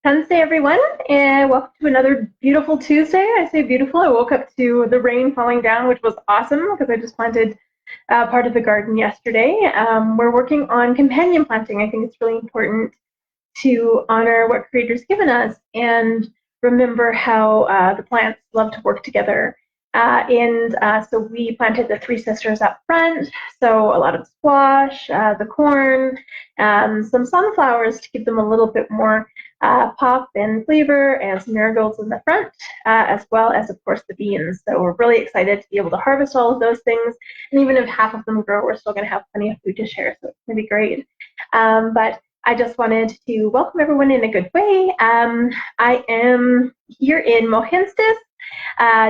Wednesday, everyone, and welcome to another beautiful Tuesday. I say beautiful. I woke up to the rain falling down, which was awesome because I just planted part of the garden yesterday. We're working on companion planting. I think it's really important to honor what Creator's given us and remember how the plants love to work together. So we planted the three sisters up front. So a lot of squash, the corn, some sunflowers to give them a little bit more pop and flavor, and some marigolds in the front, as well as, of course, the beans. So we're really excited to be able to harvest all of those things. And even if half of them grow, we're still going to have plenty of food to share. So it's going to be great. But I just wanted to welcome everyone in a good way. I am here in Mohenstis,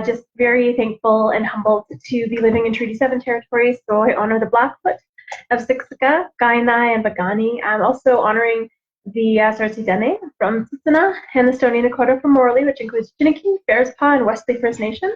just very thankful and humbled to be living in Treaty 7 territory. So I honor the Blackfoot of Siksika, Kainai, and Bagani. I'm also honoring the Sarsi from Tsutsuna and the Stoney Nakoda from Morley, which includes Chiniki, Bearspaw, and Wesley First Nation.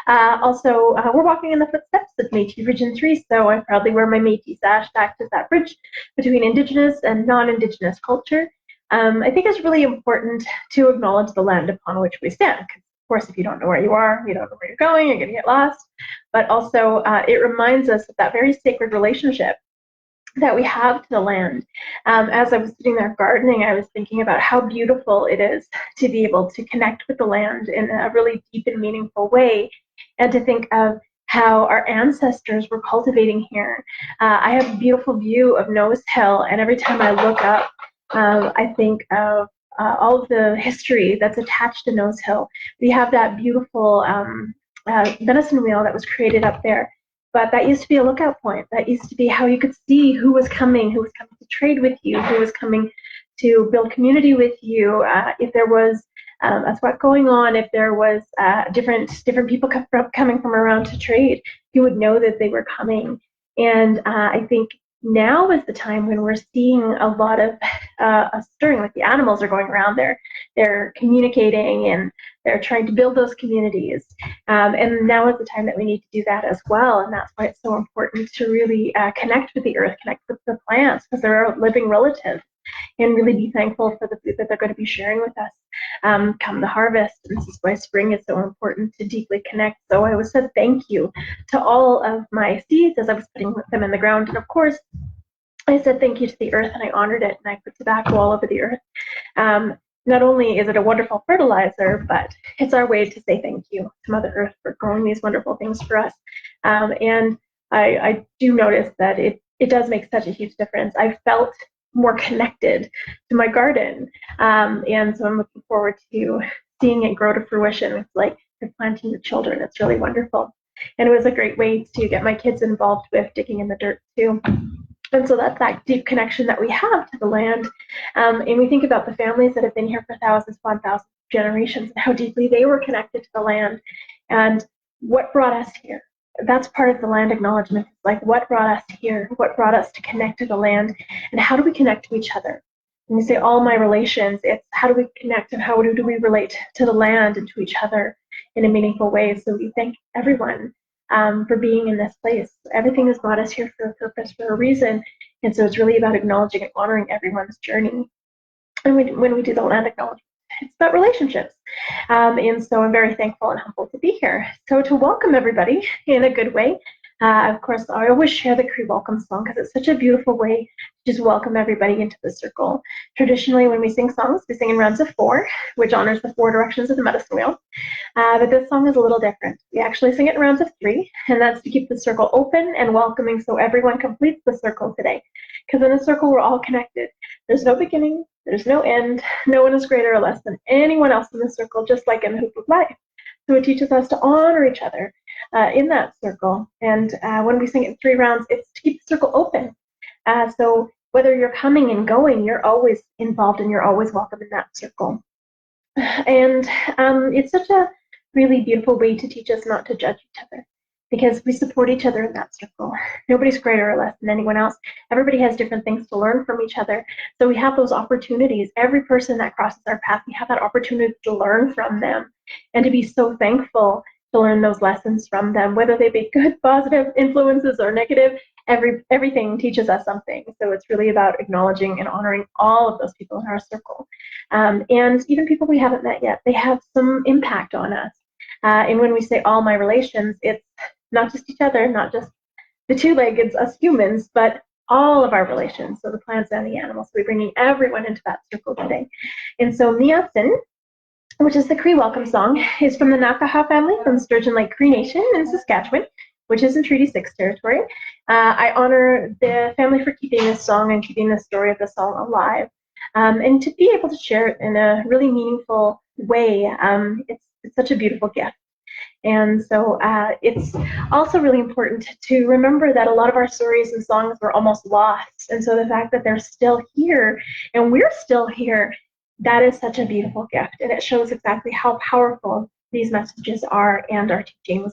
We're walking in the footsteps of Métis Region 3, so I proudly wear my Métis sash to act as that bridge between Indigenous and non-Indigenous culture. I think it's really important to acknowledge the land upon which we stand. Of course, if you don't know where you are, you don't know where you're going, you're going to get lost. But also, it reminds us of that very sacred relationship that we have to the land. As I was sitting there gardening, I was thinking about how beautiful it is to be able to connect with the land in a really deep and meaningful way, and to think of how our ancestors were cultivating here. I have a beautiful view of Nose Hill, and every time I look up, I think of all of the history that's attached to Nose Hill. We have that beautiful venison wheel that was created up there. But that used to be a lookout point. That used to be how you could see who was coming to trade with you, who was coming to build community with you. If there was a threat going on, if there was different people coming from around to trade, you would know that they were coming. And I think now is the time when we're seeing a lot of stirring, like the animals are going around there, they're communicating and they're trying to build those communities. And now is the time that we need to do that as well. And that's why it's so important to really connect with the earth, connect with the plants, because they're our living relatives, and really be thankful for the food that they're going to be sharing with us come the harvest. And this is why spring is so important to deeply connect. So I always said thank you to all of my seeds as I was putting them in the ground. And of course, I said thank you to the earth, and I honored it, and I put tobacco all over the earth. Not only is it a wonderful fertilizer, but it's our way to say thank you to Mother Earth for growing these wonderful things for us. And I do notice that it does make such a huge difference. I felt more connected to my garden. And so I'm looking forward to seeing it grow to fruition. It's like you're planting the children. It's really wonderful. And it was a great way to get my kids involved with digging in the dirt too. And so that's that deep connection that we have to the land. And we think about the families that have been here for thousands upon thousands of generations and how deeply they were connected to the land and what brought us here. That's part of the land acknowledgement. It's like, what brought us here? What brought us to connect to the land? And how do we connect to each other? When we say all my relations, it's how do we connect and how do we relate to the land and to each other in a meaningful way? So we thank everyone for being in this place. Everything has brought us here for a purpose, for a reason. And so it's really about acknowledging and honoring everyone's journey. And when we do the land acknowledgement, it's about relationships. And so I'm very thankful and humbled to be here. So to welcome everybody in a good way, of course, I always share the Cree welcome song because it's such a beautiful way to just welcome everybody into the circle. Traditionally, when we sing songs, we sing in rounds of 4, which honors the 4 directions of the medicine wheel. But this song is a little different. We actually sing it in rounds of 3, and that's to keep the circle open and welcoming so everyone completes the circle today. Because in a circle, we're all connected. There's no beginning, there's no end, no one is greater or less than anyone else in the circle, just like in the hoop of life. So it teaches us to honor each other in that circle. And when we sing it in 3 rounds, it's to keep the circle open. So whether you're coming and going, you're always involved and you're always welcome in that circle. And it's such a really beautiful way to teach us not to judge each other, because we support each other in that circle. Nobody's greater or less than anyone else. Everybody has different things to learn from each other. So we have those opportunities. Every person that crosses our path, we have that opportunity to learn from them and to be so thankful to learn those lessons from them, whether they be good, positive influences or negative. everything teaches us something. So it's really about acknowledging and honoring all of those people in our circle. And even people we haven't met yet, they have some impact on us. And when we say all my relations, it's not just each other, not just the two-leggeds, us humans, but all of our relations, so the plants and the animals. So we're bringing everyone into that circle today. And so Miasin, which is the Cree welcome song, is from the Nakaha family from Sturgeon Lake Cree Nation in Saskatchewan, which is in Treaty 6 territory. I honor the family for keeping this song and keeping the story of the song alive. And to be able to share it in a really meaningful way, it's such a beautiful gift. And so it's also really important to remember that a lot of our stories and songs were almost lost. And so the fact that they're still here and we're still here, that is such a beautiful gift. And it shows exactly how powerful these messages are and our teachings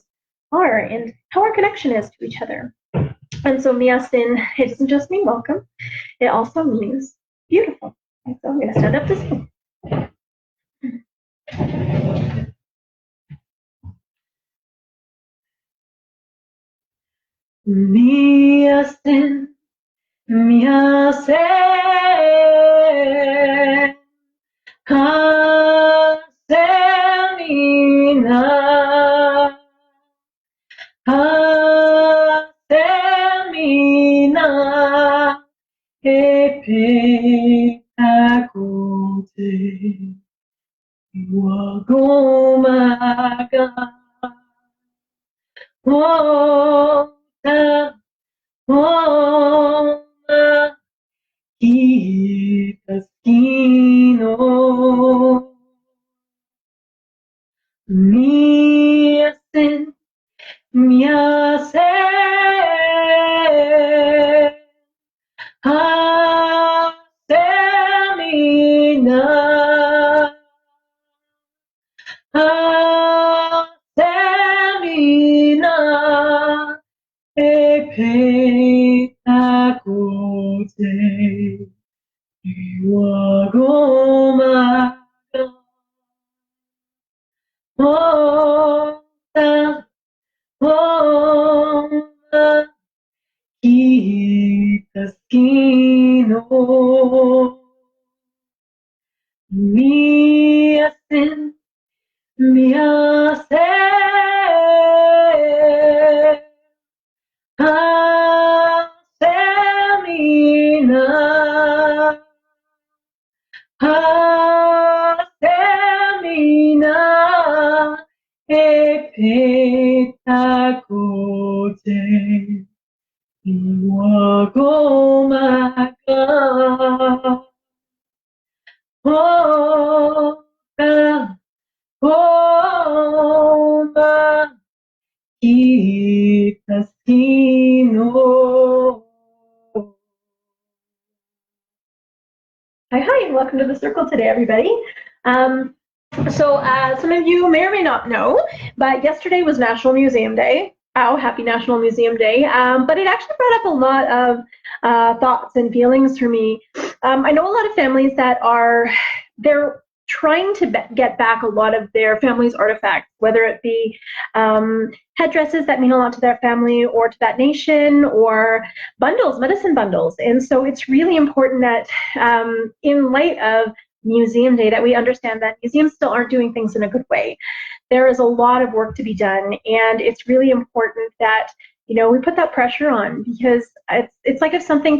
are and how our connection is to each other. And so Miasin, it doesn't just mean welcome, it also means beautiful. And so I'm going to stand up to sing. Miasin, Miasin, Hasemina, Hasemina, Epitakote, Wagomaga, Ota, Oma, Itaskino, Miasin, Miasin, Hasemina, Hasemina, Epitakote, Iwagomaga, Ota, Oma, Itaskino, Miasin, Miasin, Hasemina, Hasemina, Epitakote, Iwagomaga, Ota, Oma, Itaskino. Hi, and welcome to the circle today, everybody. So some of you may or may not know, but yesterday was National Museum Day. Oh, happy National Museum Day. But it actually brought up a lot of thoughts and feelings for me. I know a lot of families that they're trying to get back a lot of their family's artifacts, whether it be headdresses that mean a lot to their family or to that nation, or bundles, medicine bundles. And so it's really important that in light of Museum Day, that we understand that museums still aren't doing things in a good way. There is a lot of work to be done, and it's really important that we put that pressure on, because it's like if somebody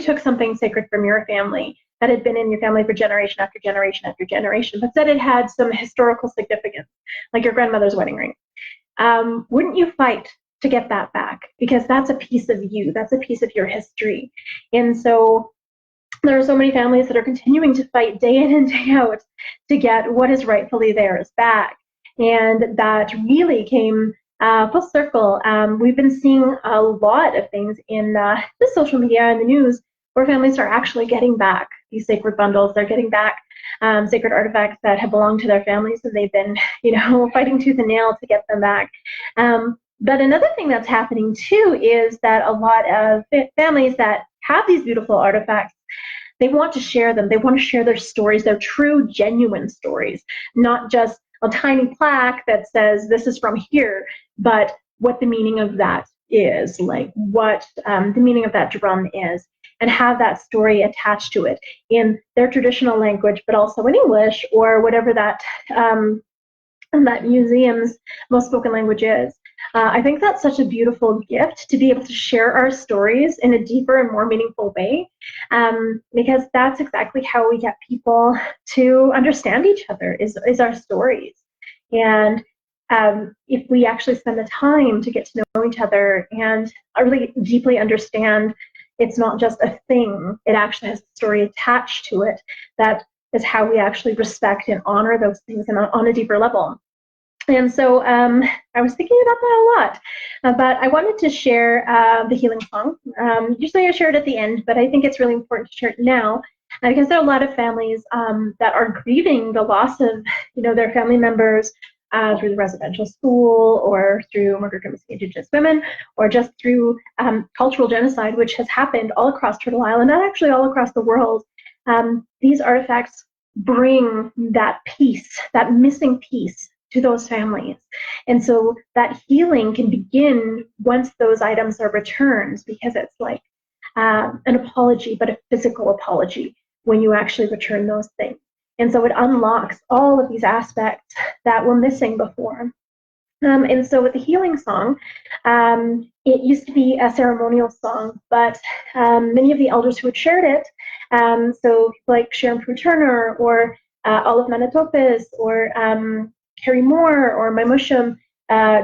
took something sacred from your family that had been in your family for generation after generation after generation, but said it had some historical significance, like your grandmother's wedding ring. Wouldn't you fight to get that back? Because that's a piece of you, that's a piece of your history. And so there are so many families that are continuing to fight day in and day out to get what is rightfully theirs back. And that really came full circle. We've been seeing a lot of things in the social media and the news where families are actually getting back these sacred bundles. They're getting back sacred artifacts that have belonged to their families, and they've been, fighting tooth and nail to get them back. But another thing that's happening too is that a lot of families that have these beautiful artifacts, they want to share them. They want to share their stories, their true, genuine stories, not just a tiny plaque that says this is from here, but what the meaning of that is, like what the meaning of that drum is, and have that story attached to it in their traditional language, but also in English or whatever that that museum's most spoken language is. I think that's such a beautiful gift to be able to share our stories in a deeper and more meaningful way, because that's exactly how we get people to understand each other, is our stories. And if we actually spend the time to get to know each other and really deeply understand, it's not just a thing, it actually has a story attached to it, that is how we actually respect and honor those things and on a deeper level. And so I was thinking about that a lot, but I wanted to share the healing song. Usually I share it at the end, but I think it's really important to share it now, because there are a lot of families that are grieving the loss of, their family members through the residential school, or through murdered or missing Indigenous women, or just through cultural genocide, which has happened all across Turtle Island, and actually all across the world. These artifacts bring that piece, that missing piece, to those families. And so that healing can begin once those items are returned, because it's like an apology, but a physical apology when you actually return those things. And so it unlocks all of these aspects that were missing before. And so with the healing song, it used to be a ceremonial song, but many of the elders who had shared it, so like Sharon Prue Turner, or Olive Manitopis, or Carrie Moore, or my Mushum,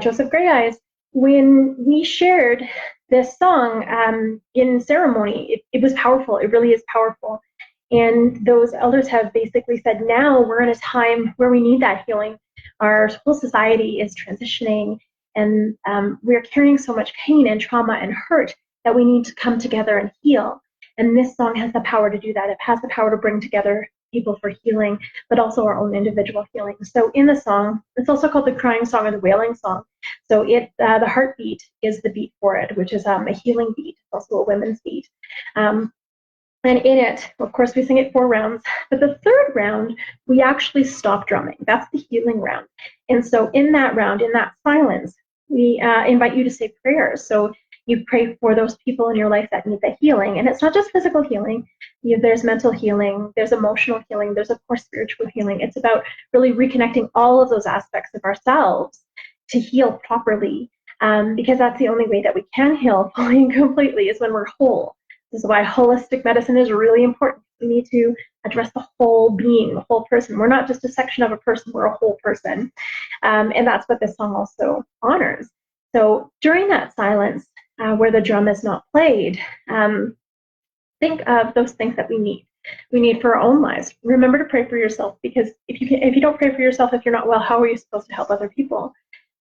Joseph Grey Eyes, when we shared this song in ceremony, it was powerful. It really is powerful. And those elders have basically said, now we're in a time where we need that healing. Our whole society is transitioning, and we're carrying so much pain and trauma and hurt that we need to come together and heal. And this song has the power to do that. It has the power to bring together people for healing, but also our own individual healing. So in the song, it's also called the crying song or the wailing song. So the heartbeat is the beat for it, which is a healing beat. It's also a women's beat. And in it, of course, we sing it 4 rounds, but the 3rd round, we actually stop drumming. That's the healing round. And so in that round, in that silence, we invite you to say prayers. So you pray for those people in your life that need the healing. And it's not just physical healing. There's mental healing, there's emotional healing, there's, of course, spiritual healing. It's about really reconnecting all of those aspects of ourselves to heal properly, because that's the only way that we can heal fully and completely, is when we're whole. This is why holistic medicine is really important. We need to address the whole being, the whole person. We're not just a section of a person, we're a whole person. And that's what this song also honors. So during that silence, where the drum is not played, think of those things that we need. We need for our own lives. Remember to pray for yourself, because if you don't pray for yourself, if you're not well, how are you supposed to help other people?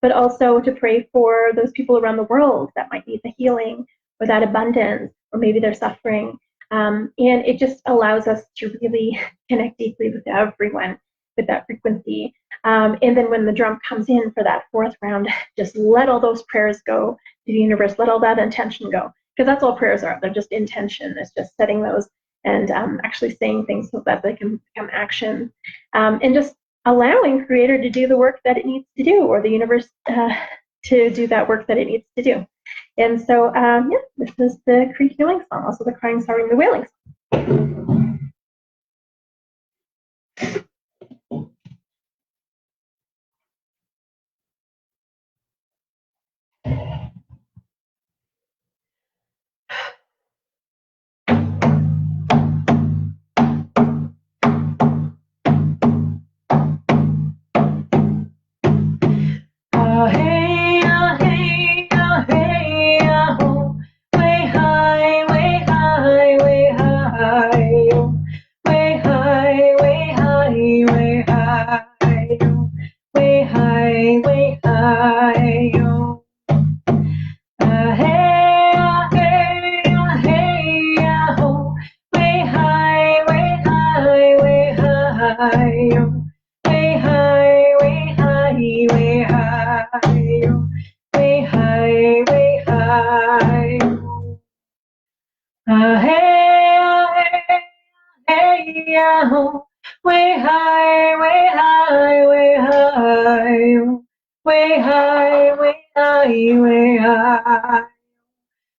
But also to pray for those people around the world that might need the healing, or that abundance, or maybe they're suffering. And it just allows us to really connect deeply with everyone with that frequency. And then when the drum comes in for that 4th round, just let all those prayers go to the universe, let all that intention go. Because that's all prayers are. They're just intention. It's just setting those and actually saying things so that they can become action. And just allowing Creator to do the work that it needs to do, or the universe to do that work that it needs to do. And so, this is the Cree healing song, also the crying song and the wailing song.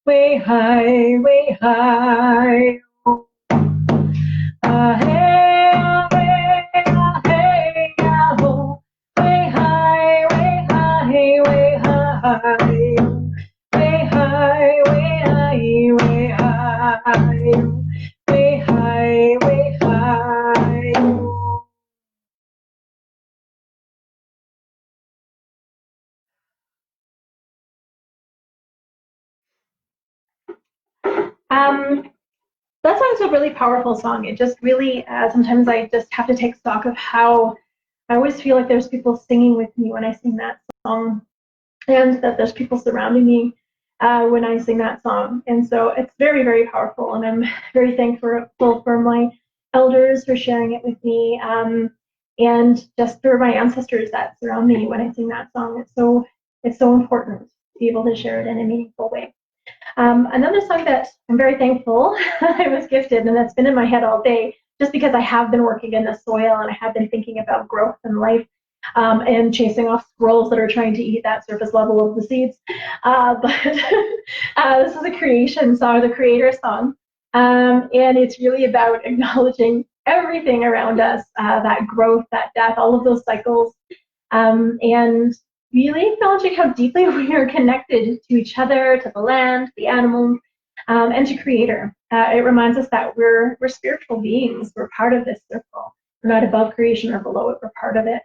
way high, way high. Hey, hey, hey, ho, way high, way high, way high, way high, way high, way high, way high, way high. That song's a really powerful song. It just really, sometimes I just have to take stock of how I always feel like there's people singing with me when I sing that song, and that there's people surrounding me when I sing that song. And so it's very, very powerful. And I'm very thankful for my elders for sharing it with me, and just for my ancestors that surround me when I sing that song. It's so important to be able to share it in a meaningful way. Another song that I'm very thankful I was gifted, and that's been in my head all day, just because I have been working in the soil and I have been thinking about growth and life, and chasing off squirrels that are trying to eat that surface level of the seeds. But this is a creation song, the creator song, and it's really about acknowledging everything around us, that growth, that death, all of those cycles, and really acknowledging how deeply we are connected to each other, to the land, the animals, and to Creator. It reminds us that we're spiritual beings. We're part of this circle. We're not above creation or below it. We're part of it.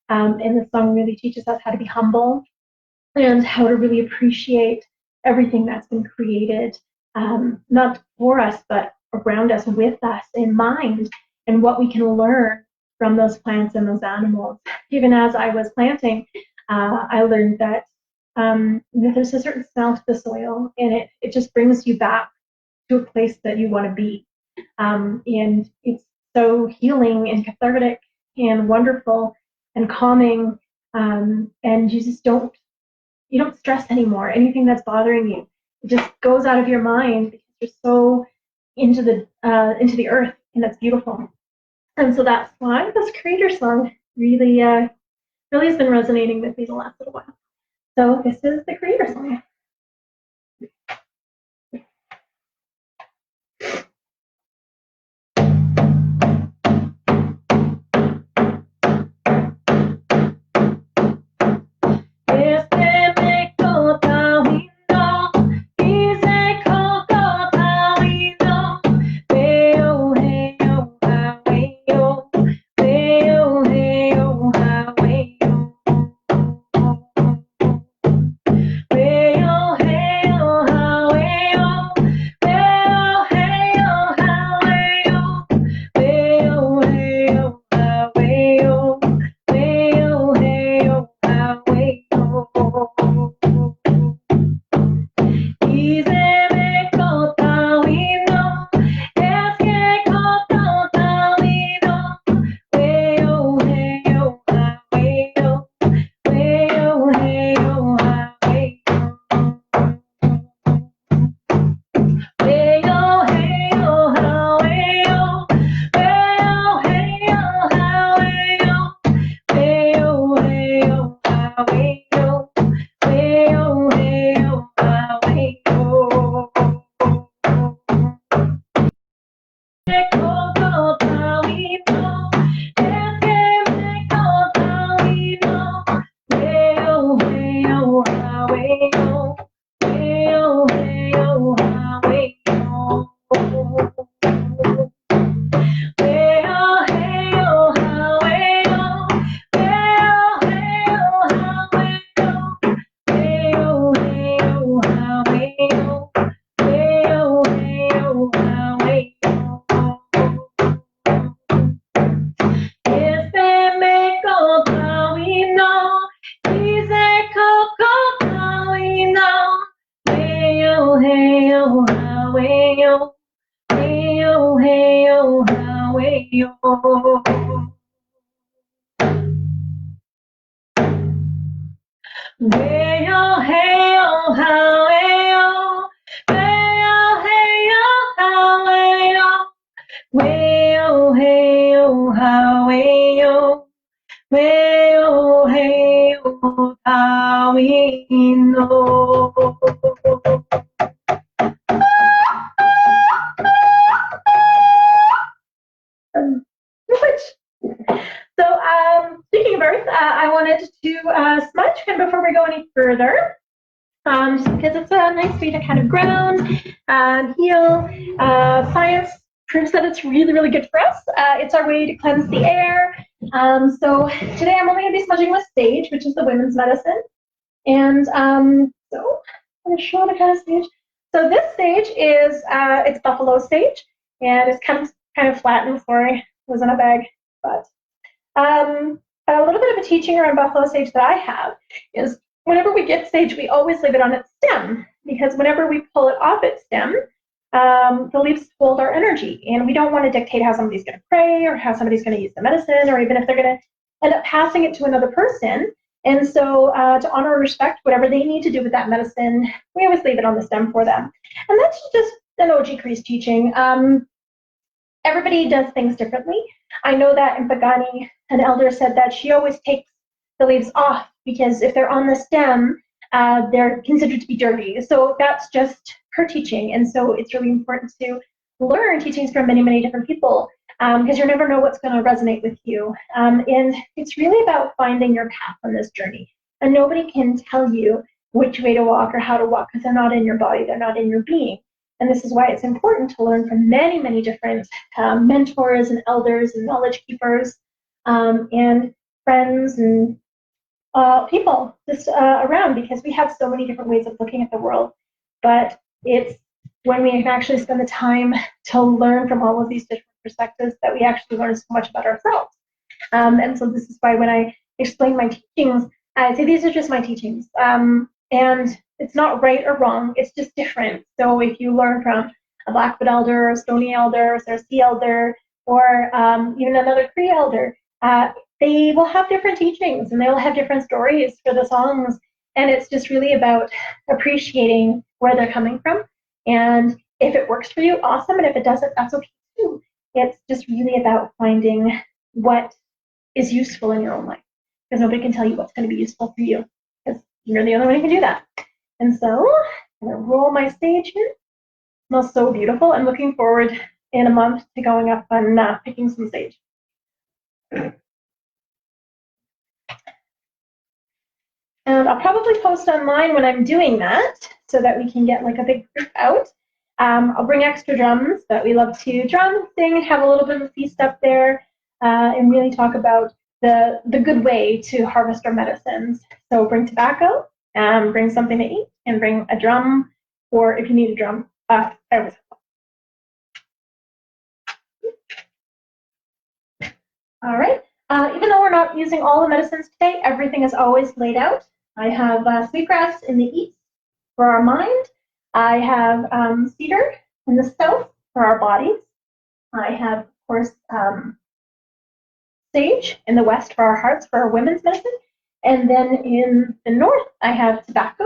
And the song really teaches us how to be humble and how to really appreciate everything that's been created, not for us, but around us, with us, in mind, and what we can learn from those plants and those animals. Even as I was planting, I learned that there's a certain smell to the soil, and it just brings you back to a place that you want to be. And it's so healing and cathartic and wonderful and calming, and you don't stress anymore. Anything that's bothering you, it just goes out of your mind because you're so into the earth, and that's beautiful. And so that's why this creator song really really has been resonating with me the last little while. So this is the creator song. I wanted to smudge kind of before we go any further, just because it's a nice way to kind of ground and heal. Science proves that it's really, really good for us. It's our way to cleanse the air. So today I'm only going to be smudging with sage, which is the women's medicine. And so I'm going to show the kind of sage. So this sage is it's buffalo sage, and it's kind of flattened. Sorry, it was in a bag, but a little bit of a teaching around buffalo sage that I have is whenever we get sage, we always leave it on its stem, because whenever we pull it off its stem, the leaves hold our energy, and we don't want to dictate how somebody's going to pray or how somebody's going to use the medicine, or even if they're going to end up passing it to another person. And so to honor and respect whatever they need to do with that medicine, we always leave it on the stem for them. And that's just an OG Crease teaching. Everybody does things differently. I know that in Pagani, an elder said that she always takes the leaves off, because if they're on the stem, they're considered to be dirty. So that's just her teaching. And so it's really important to learn teachings from many, many different people, because you never know what's going to resonate with you. And it's really about finding your path on this journey. And nobody can tell you which way to walk or how to walk, because they're not in your body, they're not in your being. And this is why it's important to learn from many, many different mentors and elders and knowledge keepers and friends and people just around, because we have so many different ways of looking at the world. But it's when we can actually spend the time to learn from all of these different perspectives that we actually learn so much about ourselves. And so this is why when I explain my teachings, I say these are just my teachings. And it's not right or wrong, it's just different. So if you learn from a Blackfoot elder, a Stony elder, a Sarcee elder, or even another Cree elder, they will have different teachings and they will have different stories for the songs. And it's just really about appreciating where they're coming from. And if it works for you, awesome. And if it doesn't, that's okay too. It's just really about finding what is useful in your own life, because nobody can tell you what's going to be useful for you, because you're the only one who can do that. And so I'm going to roll my sage here. It smells so beautiful. I'm looking forward in a month to going up and picking some sage. And I'll probably post online when I'm doing that, so that we can get like a big group out. I'll bring extra drums, but we love to drum, sing, have a little bit of a feast up there, and really talk about the good way to harvest our medicines. So bring tobacco, bring something to eat, and bring a drum, or if you need a drum, I always have. All right. Even though we're not using all the medicines today, everything is always laid out. I have sweetgrass in the east for our mind. I have cedar in the south for our bodies. I have, of course, sage in the west for our hearts, for our women's medicine. And then in the north, I have tobacco.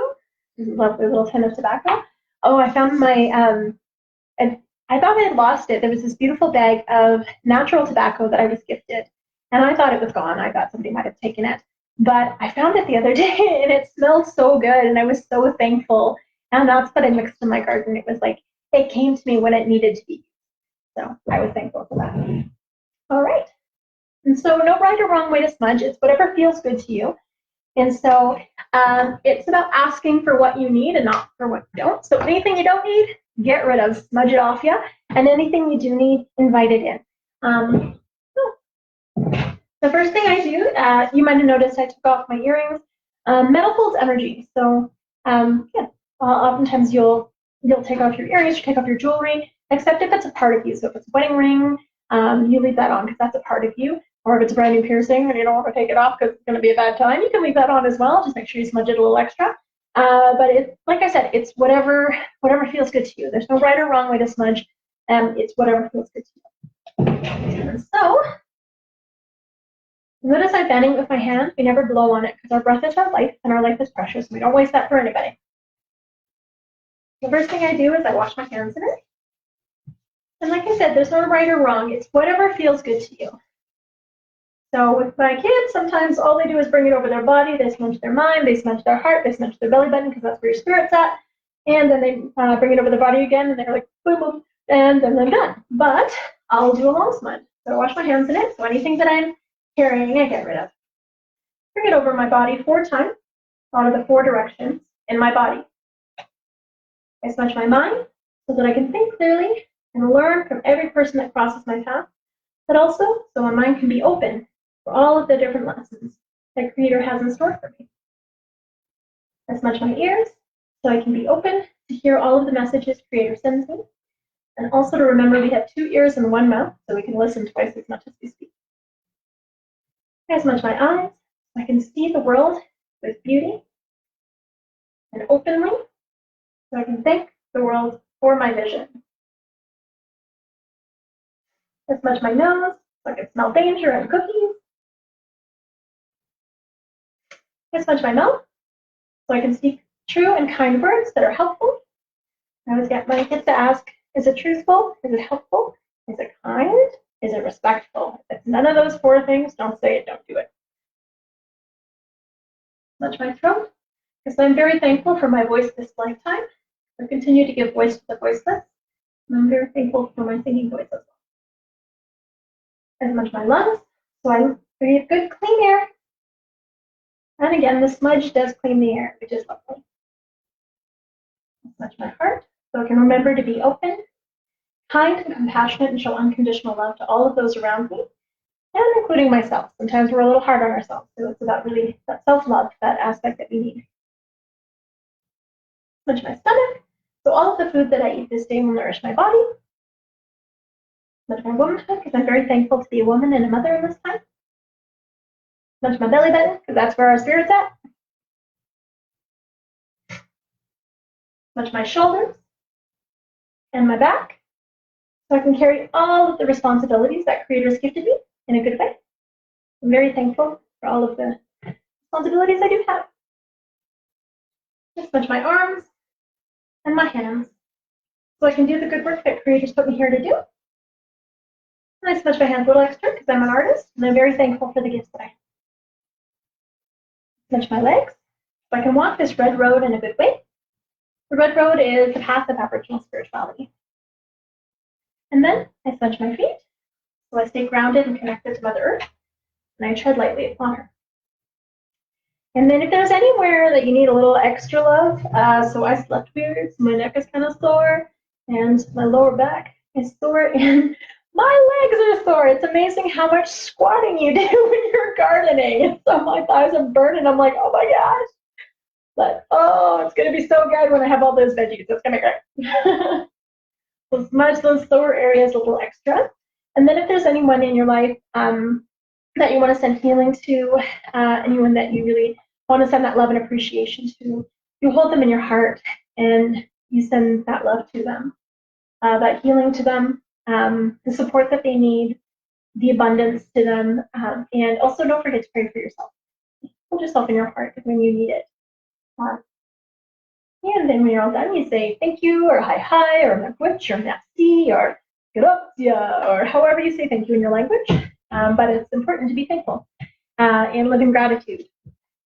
Lovely little tin of tobacco. Oh, I found my, I thought I had lost it. There was this beautiful bag of natural tobacco that I was gifted. And I thought it was gone. I thought somebody might have taken it. But I found it the other day, and it smelled so good, and I was so thankful. And that's what I mixed in my garden. It was like, it came to me when it needed to be. So I was thankful for that. All right. And so no right or wrong way to smudge. It's whatever feels good to you. And so it's about asking for what you need and not for what you don't. So anything you don't need, get rid of, smudge it off you. And anything you do need, invite it in. The first thing I do, you might have noticed I took off my earrings. Metal holds energy. So yeah, oftentimes you'll take off your earrings, you take off your jewelry, except if it's a part of you. So if it's a wedding ring, you leave that on because that's a part of you. Or if it's a brand new piercing and you don't want to take it off because it's going to be a bad time, you can leave that on as well. Just make sure you smudge it a little extra. But it's, like I said, it's whatever feels good to you. There's no right or wrong way to smudge. It's whatever feels good to you. And so notice I'm fanning with my hand. We never blow on it because our breath is our life and our life is precious. And we don't waste that for anybody. The first thing I do is I wash my hands in it. And like I said, there's no right or wrong. It's whatever feels good to you. So with my kids, sometimes all they do is bring it over their body. They smudge their mind, they smudge their heart, they smudge their belly button because that's where your spirit's at. And then they bring it over the body again, and they're like, boom, boom, and then they're done. But I'll do a long smudge. So I wash my hands in it. So anything that I'm carrying, I get rid of. bring it over my body 4 times, out of the 4 directions in my body. I smudge my mind so that I can think clearly and learn from every person that crosses my path, but also so my mind can be open for all of the different lessons that Creator has in store for me. I smudge my ears so I can be open to hear all of the messages Creator sends me, and also to remember we have 2 ears and 1 mouth, so we can listen twice as much as we speak. I smudge my eyes so I can see the world with beauty and openly, so I can thank the world for my vision. I smudge my nose so I can smell danger and cookies. I smudge my mouth so I can speak true and kind words that are helpful. I always get my kids to ask, is it truthful? Is it helpful? Is it kind? Is it respectful? If it's none of those 4 things, don't say it, don't do it. Smudge my throat because I'm very thankful for my voice this lifetime. I continue to give voice to the voiceless, and I'm very thankful for my singing voice as well. I smudge my lungs so I breathe good, clean air. And again, the smudge does clean the air, which is lovely. I smudge my heart so I can remember to be open, kind, and compassionate, and show unconditional love to all of those around me, and including myself. Sometimes we're a little hard on ourselves, so it's about really that self-love, that aspect that we need. Smudge my stomach so all of the food that I eat this day will nourish my body. Smudge my womanhood because I'm very thankful to be a woman and a mother in this time. Smudge my belly button because that's where our spirit's at. Smudge my shoulders and my back so I can carry all of the responsibilities that Creator's gifted me in a good way. I'm very thankful for all of the responsibilities I do have. I smudge my arms and my hands so I can do the good work that Creator's put me here to do. And I smudge my hands a little extra because I'm an artist, and I'm very thankful for the gifts that I have. Smudge my legs so I can walk this red road in a good way. The red road is the path of Aboriginal spirituality. And then I smudge my feet so I stay grounded and connected to Mother Earth, and I tread lightly upon her. And then if there's anywhere that you need a little extra love, so I slept weird, so my neck is kind of sore, and my lower back is sore, and my legs are sore. It's amazing how much squatting you do when you're gardening. And so my thighs are burning. I'm like, oh my gosh. But, oh, it's going to be so good when I have all those veggies. It's going to be great. So smudge those sore areas a little extra. And then if there's anyone in your life that you want to send healing to, anyone that you really want to send that love and appreciation to, you hold them in your heart and you send that love to them, that healing to them, the support that they need, the abundance to them, and also don't forget to pray for yourself. Hold yourself in your heart when you need it. And then when you're all done, you say thank you, or hi, or magwitch, or merci, or gracia, or however you say thank you in your language. But it's important to be thankful and live in gratitude.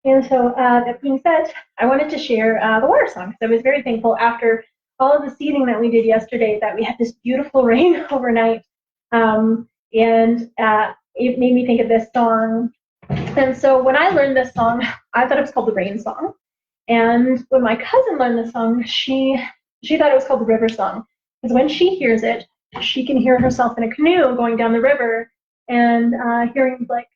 And so that being said, I wanted to share the water song because I was very thankful after all of the seeding that we did yesterday that we had this beautiful rain overnight. And it made me think of this song. And so when I learned this song, I thought it was called the Rain Song. And when my cousin learned the song, she thought it was called the River Song. Because when she hears it, she can hear herself in a canoe going down the river and hearing like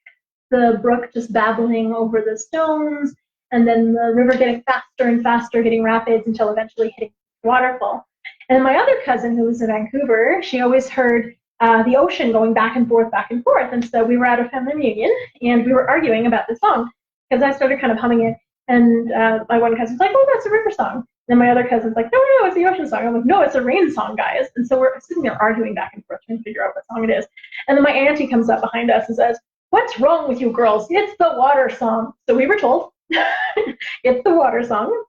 the brook just babbling over the stones, and then the river getting faster and faster, getting rapids until eventually hitting the waterfall. And my other cousin, who was in Vancouver, she always heard the ocean going back and forth, back and forth. And so we were at a family reunion, and we were arguing about the song because I started kind of humming it. And my one cousin's like, oh, that's a river song. And then my other cousin's like, no, it's the ocean song. I'm like, no, it's a rain song, guys. And so we're sitting there arguing back and forth trying to figure out what song it is. And then my auntie comes up behind us and says, what's wrong with you girls? It's the water song. So we were told it's the water song.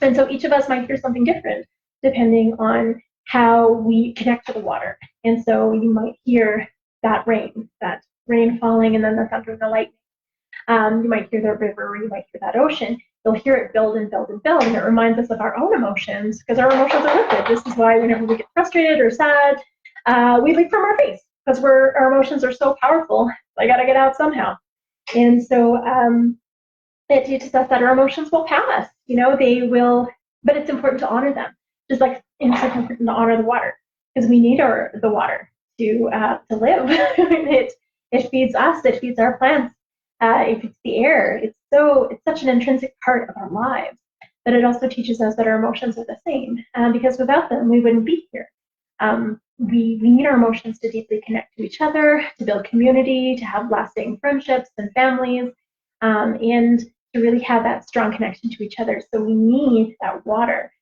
And so each of us might hear something different depending on how we connect to the water. And so you might hear that rain falling, and then the thunder and the lightning. You might hear the river, or you might hear that ocean. You'll hear it build and build and build, and it reminds us of our own emotions, because our emotions are liquid. This is why whenever we get frustrated or sad, we leak from our face, because our emotions are so powerful. I got to get out somehow. And so it teaches us that our emotions will pass. You know, they will, but it's important to honor them. Just like it's important to honor the water, because we need the water to live. it feeds us. It feeds our plants. It feeds the air. It's such an intrinsic part of our lives. But it also teaches us that our emotions are the same, because without them, we wouldn't be here. We need our emotions to deeply connect to each other, to build community, to have lasting friendships and families, and to really have that strong connection to each other. So we need that water.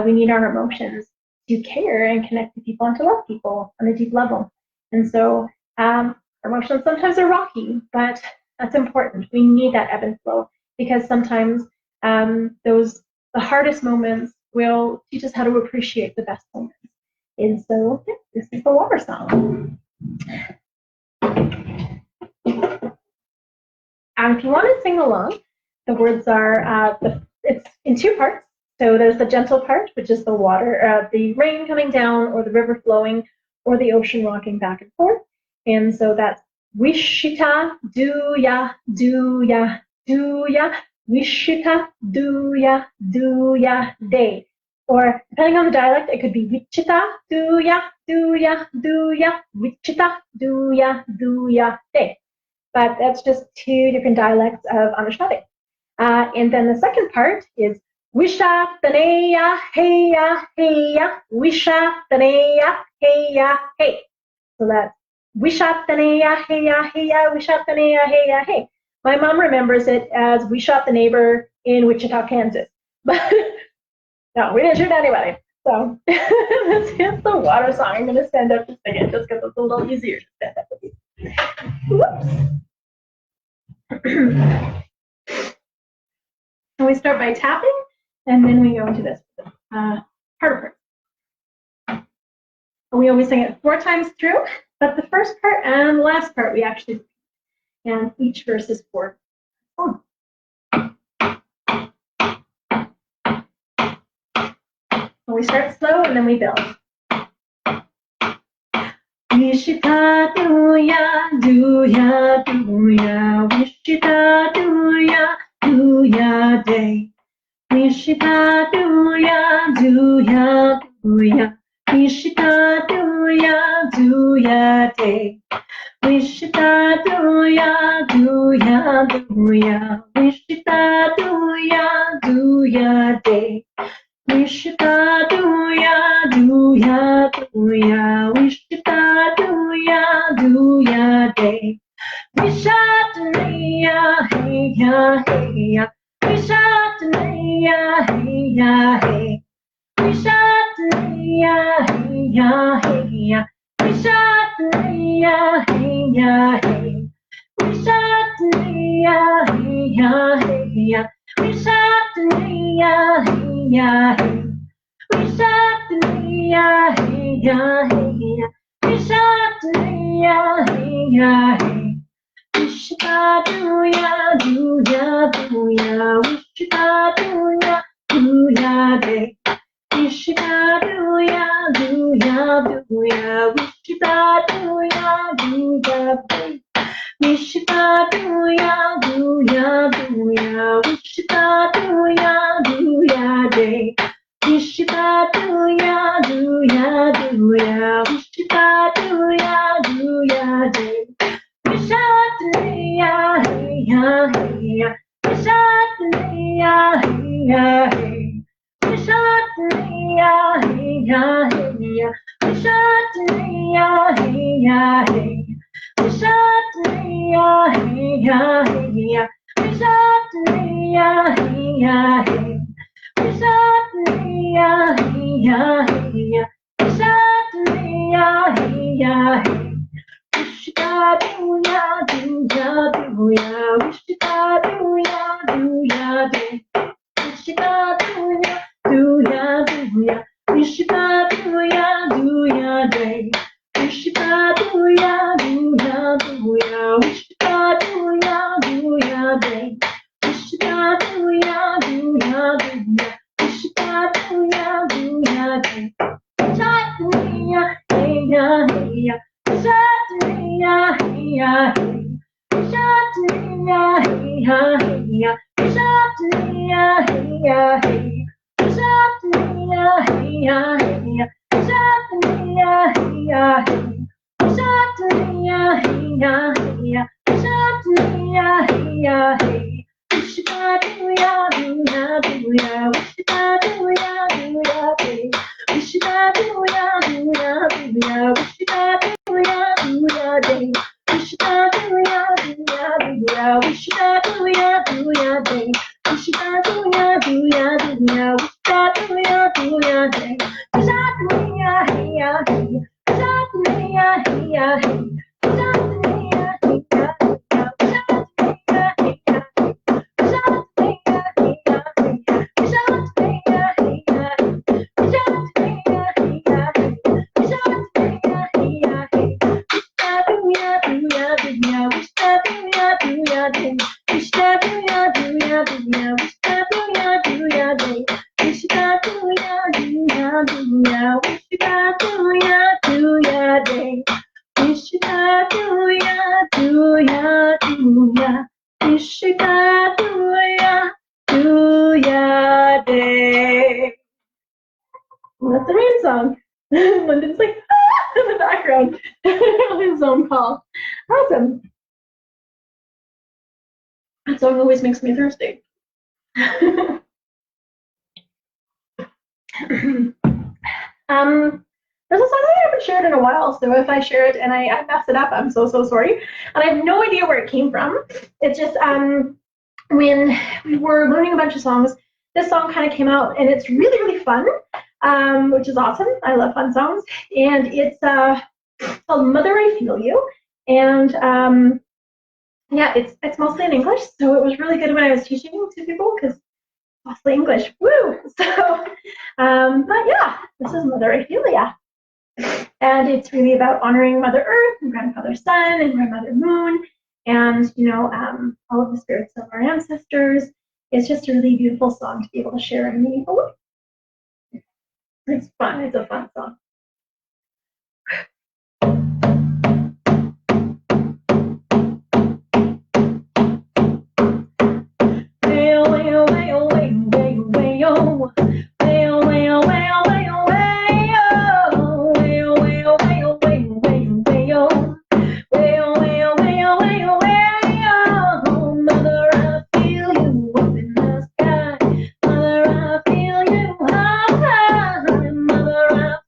We need our emotions to care and connect to people and to love people on a deep level. And so our emotions sometimes are rocky, but that's important. We need that ebb and flow, because sometimes the hardest moments will teach us how to appreciate the best moments. And so this is the water song. If you want to sing along, the words are, it's in two parts. So there's the gentle part, which is the water, the rain coming down, or the river flowing, or the ocean rocking back and forth. And so that's wishita, do ya, do ya, do ya, wishita, do ya, day. Or depending on the dialect, it could be wichita, do ya, wichita, do ya, day. But that's just two different dialects of Anishinaabe. And then the second part is wisha, taneya, heya, heya, wisha, taneya, heya, hey. So that's wisha, taneya, heya, heya, wisha, taneya, heya, hey. My mom remembers it as we shot the neighbor in Wichita, Kansas. But no, we didn't shoot anybody. So this is the water song. I'm going to stand up to sing it just because it's a little easier to stand up with you. Whoops. So we start by tapping, and then we go into this harder part. We always sing it 4 times through, but the first part and the last part we actually, and each verse is 4 songs. We start slow and then we build. Wishita do ya, wishita do ya, day. Wishita do ya, wishita do ya, day. Wishita do ya, wishita do ya, day. Wishita do ya, wishita do ya, day. Wishatneya, hey ya, hey ya. Wishatneya, hey ya, hey. Wishatneya, hey ya, hey ya. Wishatneya, hey ya, hey. Wishatneya, hey ya, hey ya. Wishatneya, hey ya, hey. Wishatneya, hey ya, hey ya. Wishatneya, hey ya, hey. Wishita do ya, wishita do ya, day. Wishita do ya, wishita do ya, day. Wishita do ya, wishita do ya, day. Wishita do ya, wishita do ya, day. Wishatneya, hey ya, hey ya. Wishatneya, hey ya, hey. Wishatneya, hey ya, hey ya. Wishatneya, hey ya, hey. Wishatneya, hey ya, hey ya. Wishatneya, hey ya, hey. Wishatneya, hey ya, hey ya. Wishatneya, hey ya, hey. Wishita do ya, wishita do ya, day. Wishita do ya, wishita do ya, day. Wishita do ya, wishita do ya, day. Wishita do ya, wishita do ya, day. Wishita, hey ya, hey ya. Wishatneya, hey ya, hey. Wishatneya, hey ya, hey ya. Wishatneya, That's the rain song. Lyndon's like, ah, in the background. His own call. Awesome. That song always makes me thirsty. There's a song that I haven't shared in a while, so if I share it and I mess it up, I'm so sorry. And I have no idea where it came from. It's just when we were learning a bunch of songs, this song kind of came out, and it's really, really fun, which is awesome. I love fun songs. And it's called Mother, I Feel You. And yeah, it's mostly in English, so it was really good when I was teaching to people because mostly English. Woo! So, but yeah, this is Mother, I Feel Ya. And it's really about honoring Mother Earth and Grandfather Sun and Grandmother Moon and, you know, all of the spirits of our ancestors. It's just a really beautiful song to be able to share in a meaningful way. It's fun. It's a fun song.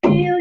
Feel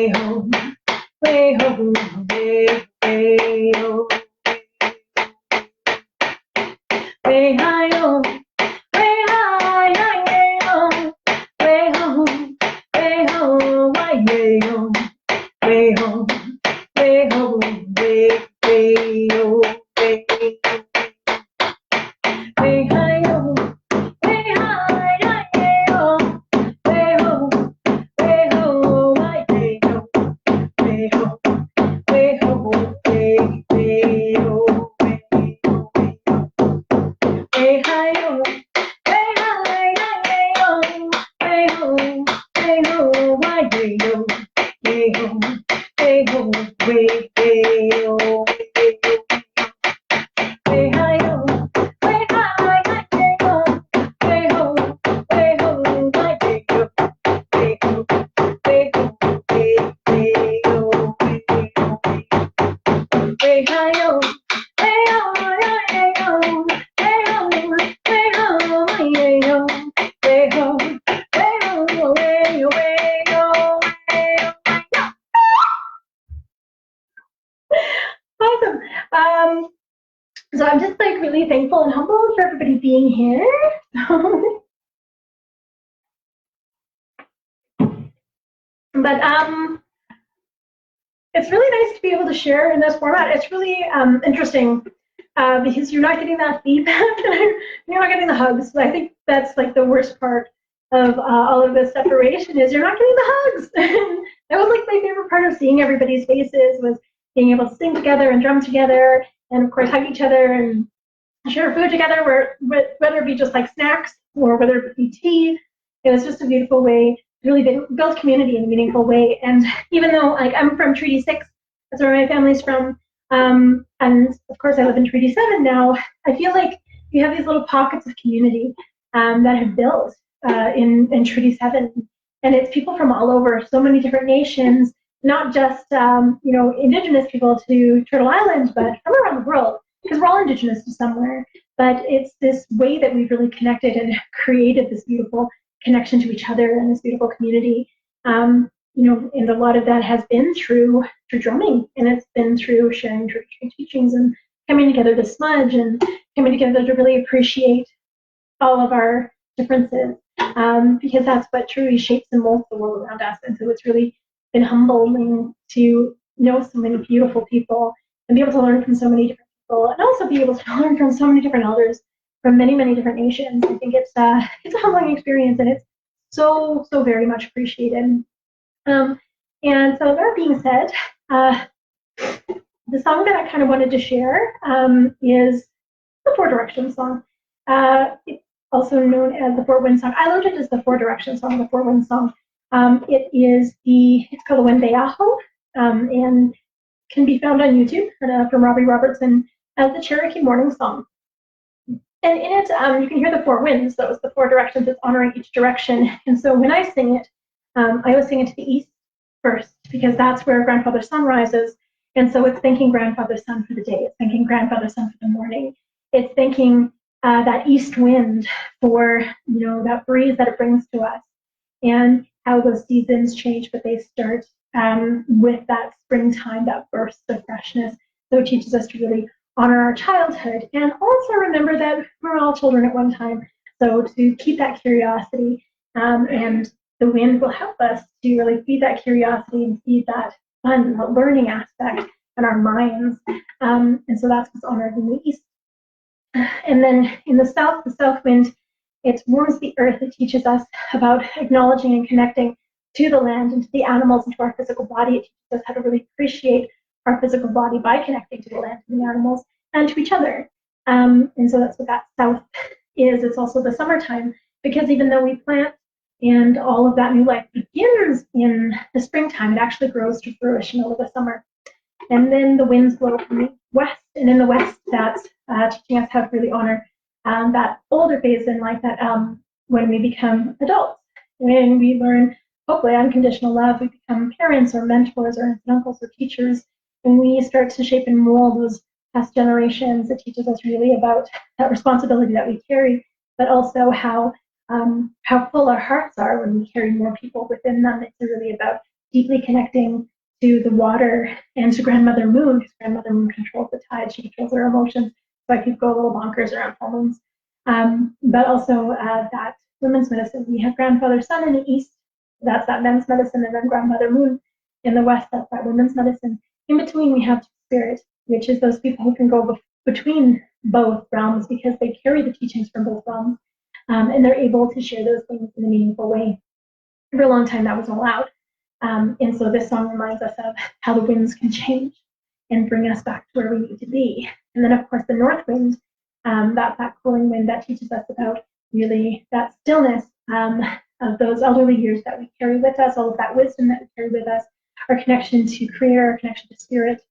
way ho, way ho, way, way ho, way hi ho, way hi hi way ho, way ho, way ho, way way ho, way ho, way ho, way way ho, way way hi ho, way hi hi way ho, way ho, way ho, way way ho, way ho, way ho, way way ho, way way hi ho, way hi hi way ho, way ho, way ho, way way ho, way ho, way ho, way way ho, way hi ho, way hi hi way ho, way ho, way ho, way way ho, way ho, way ho, way way ho, way hi ho, way ho, way ho, way ho, way ho, way ho, way ho, way ho, way way ho, awesome. So I'm just like really thankful and humbled for everybody being here. But it's really nice to be able to share in this format. It's really interesting because you're not getting that feedback. You're not getting the hugs. I think that's like the worst part of all of this separation is you're not getting the hugs. That was like my favorite part of seeing everybody's faces was being able to sing together and drum together and of course hug each other and share food together, whether it be just like snacks or whether it be tea. It was just a beautiful way to really build community in a meaningful way. And even though like I'm from Treaty 6, that's where my family's from, and of course I live in Treaty 7 now, I feel like we have these little pockets of community that have built in Treaty 7. And it's people from all over, so many different nations, not just Indigenous people to Turtle Island, but from around the world, because we're all Indigenous to somewhere. But it's this way that we've really connected and created this beautiful connection to each other and this beautiful community. And a lot of that has been through drumming, and it's been through sharing traditional teachings and coming together to smudge and coming together to really appreciate all of our differences, because that's what truly shapes and molds the world around us. And so it's really been humbling to know so many beautiful people and be able to learn from so many different people, and also be able to learn from so many different elders from many, many different nations. I think it's a humbling experience, and it's so very much appreciated. And so that being said, the song that I kind of wanted to share is the Four Directions song. It's also known as the Four Winds song. I learned it as the Four Directions song, the Four Winds song. It's called the Wendeaho, and can be found on YouTube from Robbie Robertson as the Cherokee Morning Song. And in it, you can hear the four winds. That was the four directions. It's honoring each direction. And so when I sing it, I always sing it to the east first, because that's where Grandfather Sun rises. And so it's thanking Grandfather Sun for the day. It's thanking Grandfather Sun for the morning. It's thanking that east wind for that breeze that it brings to us, and how those seasons change, but they start with that springtime, that burst of freshness. So it teaches us to really honor our childhood and also remember that we're all children at one time. So to keep that curiosity, and the wind will help us to really feed that curiosity and feed that fun, learning aspect in our minds. And so that's what's honored in the east. And then in the south wind, it warms the earth. It teaches us about acknowledging and connecting to the land and to the animals and to our physical body. It teaches us how to really appreciate our physical body by connecting to the land and the animals and to each other. And so that's what that south is. It's also the summertime, because even though we plant and all of that new life begins in the springtime, it actually grows to fruition over the summer. And then the winds blow from the west, and in the west, that's teaching us how to really honor that older phase in life, that when we become adults, when we learn, hopefully, unconditional love, we become parents or mentors or aunts and uncles or teachers, and we start to shape and mold those past generations. It teaches us really about that responsibility that we carry, but also how full our hearts are when we carry more people within them. It's really about deeply connecting to the water and to Grandmother Moon, because Grandmother Moon controls the tide, she controls our emotions. So I could go a little bonkers around full moons. But also that women's medicine. We have Grandfather Sun in the east, that's that men's medicine, and then Grandmother Moon in the west, that's that women's medicine. In between, we have Spirit, which is those people who can go between both realms because they carry the teachings from both realms, and they're able to share those things in a meaningful way. For a long time, that was allowed. And so this song reminds us of how the winds can change and bring us back to where we need to be. And then, of course, the north wind, that's that cooling wind that teaches us about really that stillness of those elderly years that we carry with us, all of that wisdom that we carry with us, our connection to Creator, our connection to Spirit,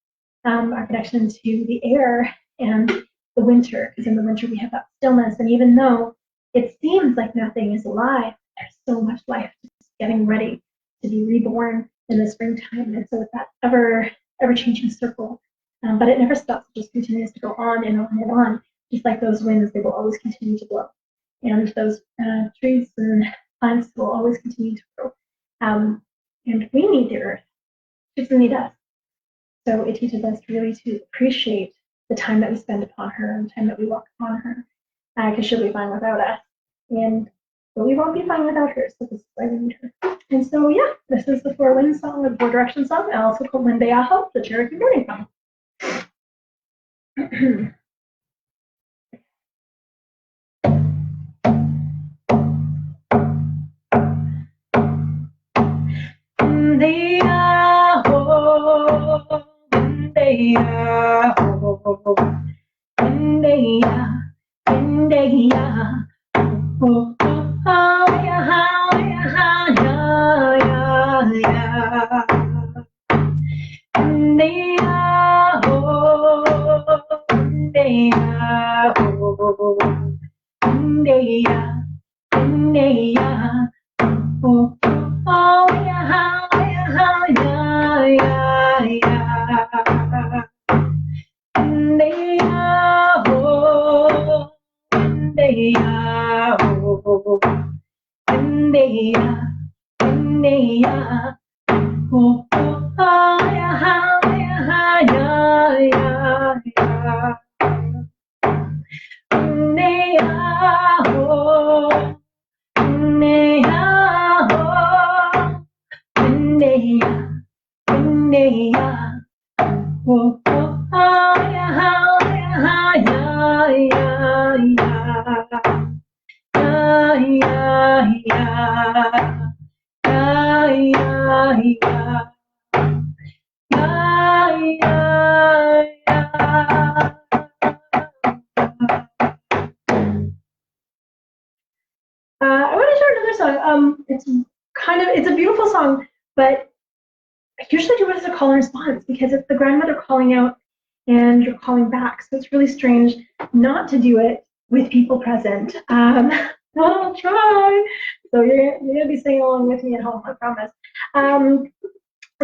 our connection to the air and the winter, because in the winter we have that stillness. And even though it seems like nothing is alive, there's so much life just getting ready to be reborn in the springtime. And so it's that ever-changing circle. But it never stops, it just continues to go on and on and on. Just like those winds, they will always continue to blow. And those trees and plants will always continue to grow. And we need the earth. She doesn't need us. So it teaches us really to appreciate the time that we spend upon her and the time that we walk upon her, because she'll be fine without us. But we won't be fine without her, so this is why we need her. And so, yeah, this is the Four Winds song, or the Four Directions song, also called Wendeaho, the Cherokee morning song. I want to share another song. It's a beautiful song, but I usually do it as a call and response because it's the grandmother calling out and you're calling back. So it's really strange not to do it with people present. I'll try. So you're gonna be singing along with me at home, I promise.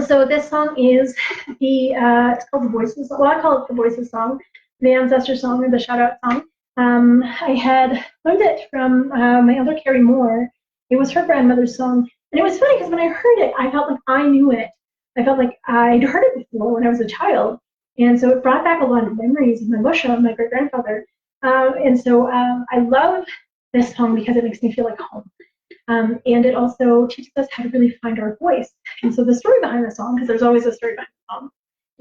So this song is it's called the Voices. Well, I call it the Voices song, the ancestor song, or the shout out song. I had learned it from my elder Carrie Moore. It was her grandmother's song, and it was funny because when I heard it, I felt like I knew it. I felt like I'd heard it before when I was a child, and so it brought back a lot of memories of my busha, of my great grandfather. And so I love this song because it makes me feel like home. And it also teaches us how to really find our voice. And so the story behind the song, because there's always a story behind the song.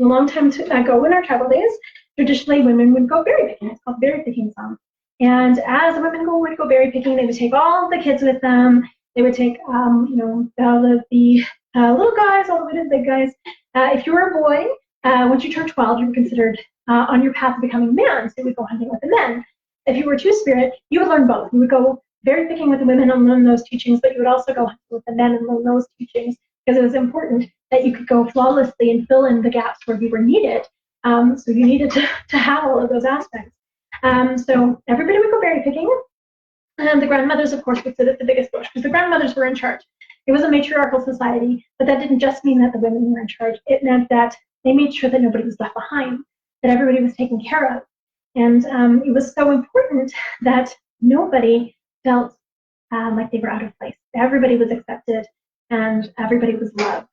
A long time ago in our tribal days, traditionally women would go berry picking. It's called berry picking song. And as the women would go berry picking, they would take all the kids with them. They would take, all of the little guys, all the way to the big guys. If you were a boy, once you turned 12, you were considered on your path of becoming a man, so you would go hunting with the men. If you were two-spirit, you would learn both. You would go berry picking with the women and learn those teachings, but you would also go hunting with the men and learn those teachings, because it was important that you could go flawlessly and fill in the gaps where you were needed. So you needed to have all of those aspects. So everybody would go berry picking. And the grandmothers, of course, would sit at the biggest bush because the grandmothers were in charge. It was a matriarchal society, but that didn't just mean that the women were in charge. It meant that they made sure that nobody was left behind, that everybody was taken care of. And it was so important that nobody felt like they were out of place. Everybody was accepted and everybody was loved.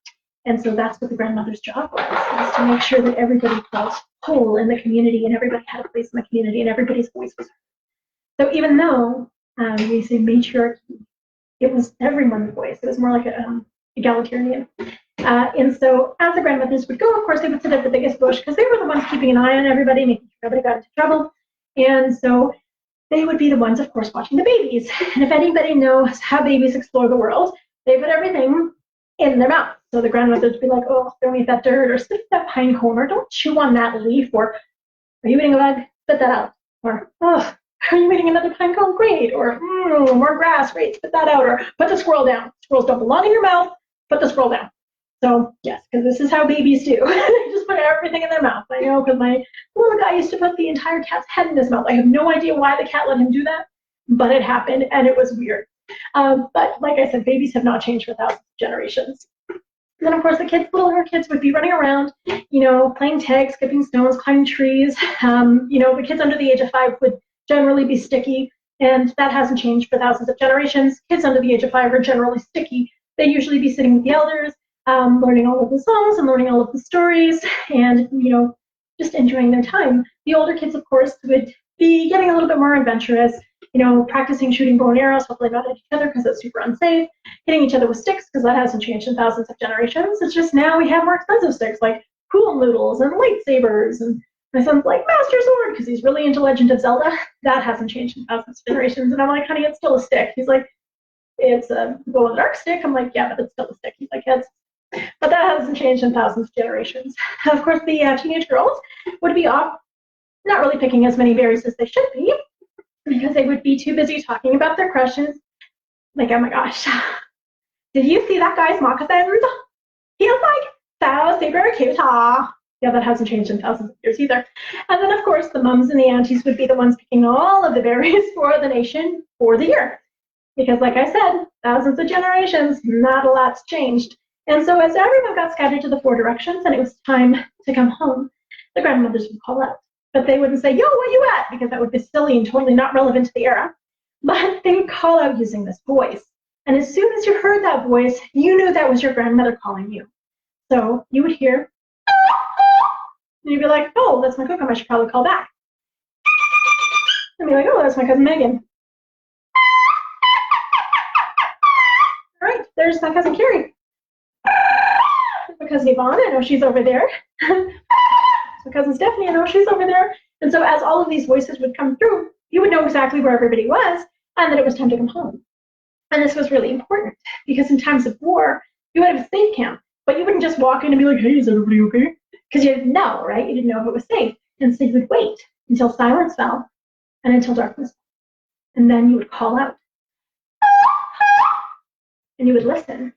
And so that's what the grandmother's job was to make sure that everybody felt whole in the community and everybody had a place in the community and everybody's voice was heard. So even though we say matriarchy, it was everyone's voice. It was more like a egalitarian. And so as the grandmothers would go, of course, they would sit at the biggest bush because they were the ones keeping an eye on everybody, making sure nobody got into trouble. And so they would be the ones, of course, watching the babies. And if anybody knows how babies explore the world, they put everything in their mouth. So the grandmothers would be like, oh, don't eat that dirt, or spit that pine cone, or don't chew on that leaf, or are you eating a bug? Spit that out. Or, oh, are you eating another pine cone? Great. Or, more grass, great, spit that out. Or put the squirrel down. Squirrels don't belong in your mouth, put the squirrel down. So, yes, because this is how babies do. They just put everything in their mouth. I know, because my little guy used to put the entire cat's head in his mouth. I have no idea why the cat let him do that, but it happened, and it was weird. But like I said, babies have not changed for thousands of generations. And then, of course, the kids, littler kids would be running around, playing tag, skipping stones, climbing trees. The kids under the age of 5 would generally be sticky, and that hasn't changed for thousands of generations. Kids under the age of 5 are generally sticky. They usually be sitting with the elders, learning all of the songs and learning all of the stories, and just enjoying their time. The older kids, of course, would be getting a little bit more adventurous, practicing shooting bow and arrows, hopefully not at each other because it's super unsafe, hitting each other with sticks because that hasn't changed in thousands of generations. It's just now we have more expensive sticks like pool noodles and lightsabers, and my son's like, Master Sword, because he's really into Legend of Zelda. That hasn't changed in thousands of generations. And I'm like, honey, it's still a stick. He's like, it's a glow in the dark stick. I'm like, yeah, but it's still a stick. He's like, yes. But that hasn't changed in thousands of generations. Of course, the teenage girls would be off, not really picking as many berries as they should be, because they would be too busy talking about their crushes. Like, oh my gosh, did you see that guy's moccasins? He was like so super cute. Yeah, that hasn't changed in thousands of years either. And then, of course, the mums and the aunties would be the ones picking all of the berries for the nation for the year. Because, like I said, thousands of generations, not a lot's changed. And so as everyone got scattered to the 4 directions and it was time to come home, the grandmothers would call out. But they wouldn't say, yo, where you at? Because that would be silly and totally not relevant to the era. But they would call out using this voice. And as soon as you heard that voice, you knew that was your grandmother calling you. So you would hear, and you'd be like, oh, that's my Kokom, I should probably call back. And be like, oh, that's my cousin Megan. All right, there's my cousin Carrie. My cousin Yvonne, I know she's over there. My cousin Stephanie, I know she's over there. And so as all of these voices would come through, you would know exactly where everybody was and that it was time to come home. And this was really important because in times of war, you would have a safe camp, but you wouldn't just walk in and be like, hey, is everybody okay? Because you didn't know, right? You didn't know if it was safe. And so you would wait until silence fell and until darkness. And then you would call out. And you would listen.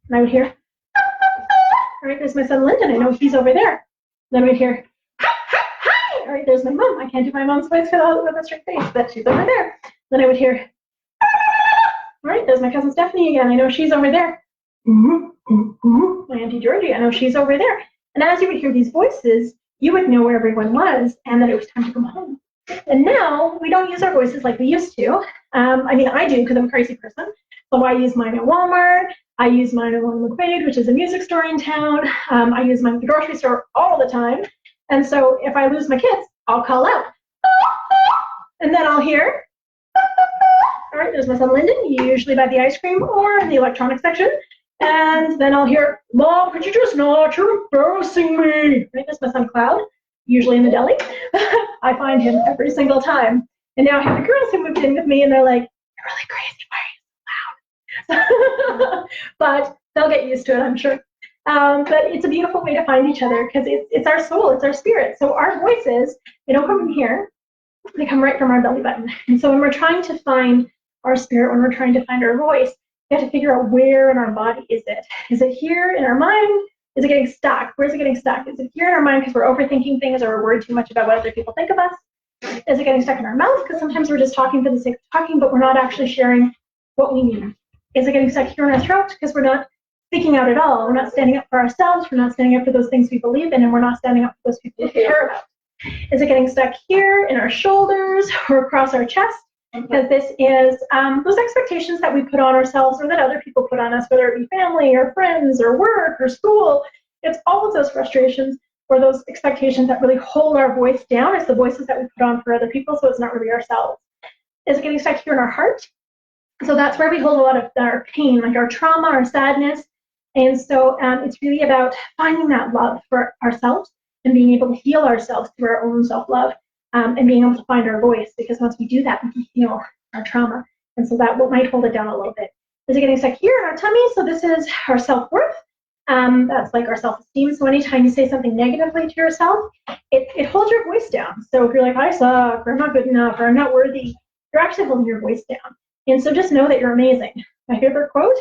And I would hear, all right, there's my son Lyndon. I know he's over there. Then we'd hear, hi. All right, there's my mom. I can't do my mom's voice with a straight face, but she's over there. Then I would hear, all right, there's my cousin Stephanie again. I know she's over there. My Auntie Georgie, I know she's over there. And as you would hear these voices, you would know where everyone was and that it was time to come home. And now we don't use our voices like we used to. I mean, I do because I'm a crazy person. So I use mine at Walmart. I use mine at Long McQuaid, which is a music store in town. I use mine at the grocery store all the time. And so if I lose my kids, I'll call out. And then I'll hear, all right, there's my son Lyndon, usually by the ice cream or in the electronics section. And then I'll hear, Mom, could you just not? You're embarrassing me. Right, there's my son Cloud, usually in the deli. I find him every single time. And now I have the girls who moved in with me and they're like, you're really crazy, why are you so loud? But they'll get used to it, I'm sure. But it's a beautiful way to find each other because it's our soul, it's our spirit. So our voices, they don't come from here, they come right from our belly button. And so when we're trying to find our spirit, when we're trying to find our voice, we have to figure out where in our body is it. Is it here in our mind? Is it getting stuck? Where's it getting stuck? Is it here in our mind because we're overthinking things or we're worried too much about what other people think of us? Is it getting stuck in our mouth because sometimes we're just talking for the sake of talking, but we're not actually sharing what we mean? Is it getting stuck here in our throat because we're not speaking out at all? We're not standing up for ourselves. We're not standing up for those things we believe in, and we're not standing up for those people we care about. Is it getting stuck here in our shoulders or across our chest? because this is those expectations that we put on ourselves or that other people put on us, whether it be family or friends or work or school. It's all of those frustrations or those expectations that really hold our voice down. It's the voices that we put on for other people, so it's not really ourselves. Is it getting stuck here in our heart? So that's where we hold a lot of our pain, like our trauma, our sadness. And so it's really about finding that love for ourselves and being able to heal ourselves through our own self-love and being able to find our voice, because once we do that, we can heal our trauma. And so that might hold it down a little bit. Is it getting stuck here in our tummy? So this is our self-worth. That's like our self-esteem. So anytime you say something negatively to yourself, it holds your voice down. So if you're like, I suck, or I'm not good enough, or I'm not worthy, you're actually holding your voice down. And so just know that you're amazing. My favorite quote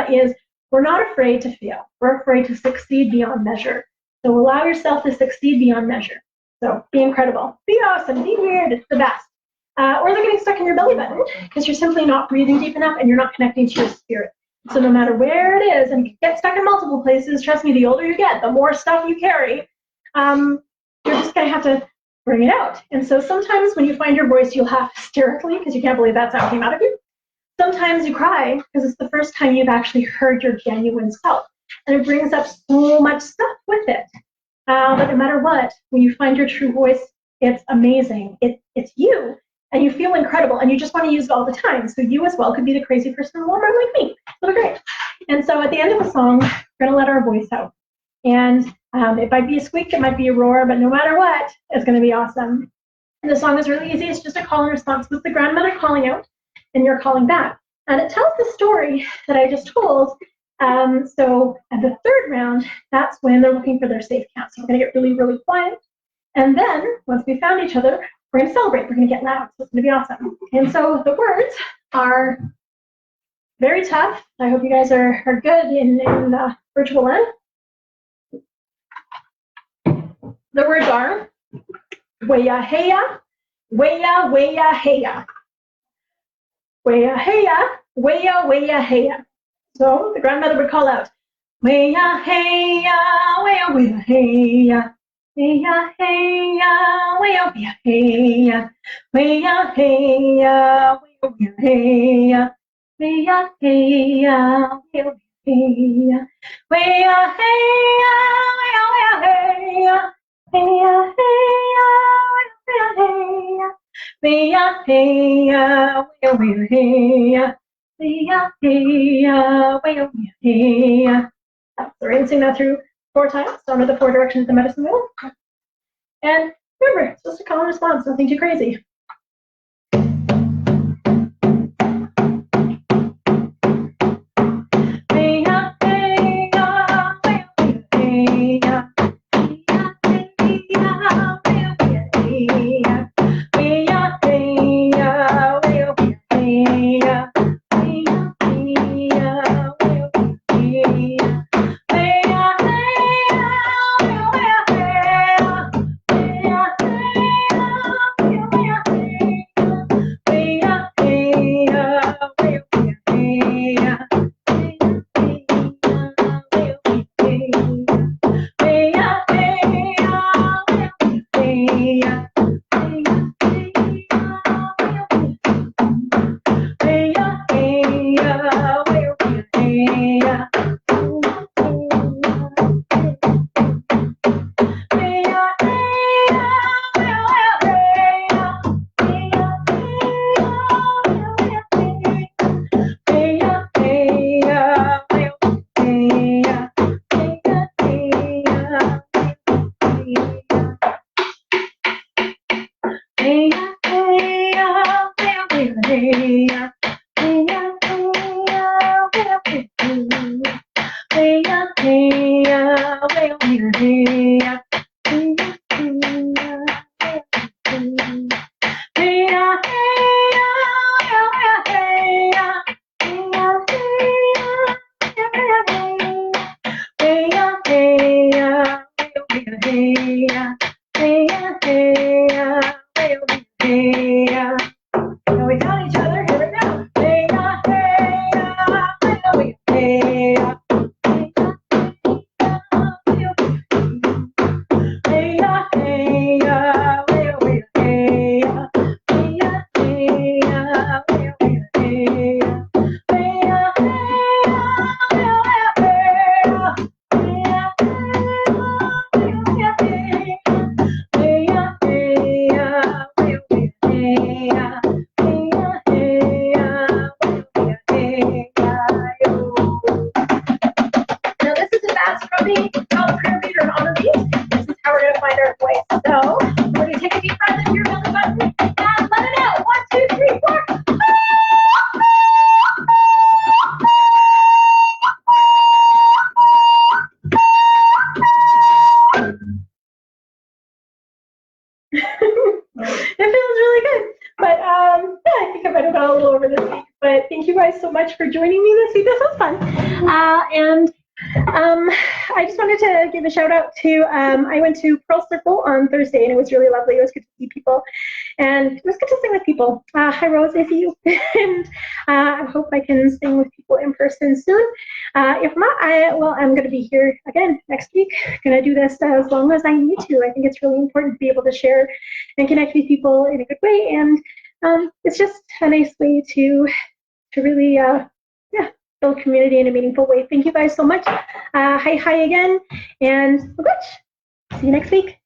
is, we're not afraid to fail. We're afraid to succeed beyond measure. So allow yourself to succeed beyond measure. So be incredible, be awesome, be weird, it's the best. Or they're getting stuck in your belly button because you're simply not breathing deep enough and you're not connecting to your spirit. So no matter where it is, and you get stuck in multiple places, trust me, the older you get, the more stuff you carry, you're just gonna have to bring it out. And so sometimes when you find your voice, you'll laugh hysterically because you can't believe that's how it came out of you. Sometimes you cry because it's the first time you've actually heard your genuine self. And it brings up so much stuff with it. But no matter what, when you find your true voice, it's amazing. It's you, and you feel incredible, and you just want to use it all the time. So you as well could be the crazy person in the warm room like me. So great. And so at the end of the song, we're going to let our voice out. And it might be a squeak, it might be a roar, but no matter what, it's going to be awesome. And the song is really easy. It's just a call and response. It's the grandmother calling out, and you're calling back. And it tells the story that I just told. So at the third round, that's when they're looking for their safe count. So we're going to get really, really quiet. And then once we found each other, we're going to celebrate. We're going to get loud. So it's going to be awesome. And so the words are very tough. I hope you guys are good in virtual land. The words are weya heya, weya weya heya. Weya heya, weya weya heya. So the grandmother would call out, weya heya, weya weya heya. Weya heya, weya weya heya. Weya heya, weya weya heya. Weya heya, weya weya heya. Weya heya, weya weya heya. Weya heya, weya weya heya. Weya heya, weya weya heya. Weya heya, weya weya heya. So we're going to sing that through 4 times. So under the 4 directions of the medicine wheel. And remember, it's just a call and response, nothing too crazy. much for joining me this week. This was fun. I just wanted to give a shout out to, I went to Pearl Circle on Thursday and it was really lovely. It was good to see people and it was good to sing with people. Hi Rose, I see you. And I hope I can sing with people in person soon. If not, I'm going to be here again next week. I'm going to do this as long as I need to. I think it's really important to be able to share and connect with people in a good way. And it's just a nice way to really, build community in a meaningful way. Thank you guys so much. Hi again, and see you next week.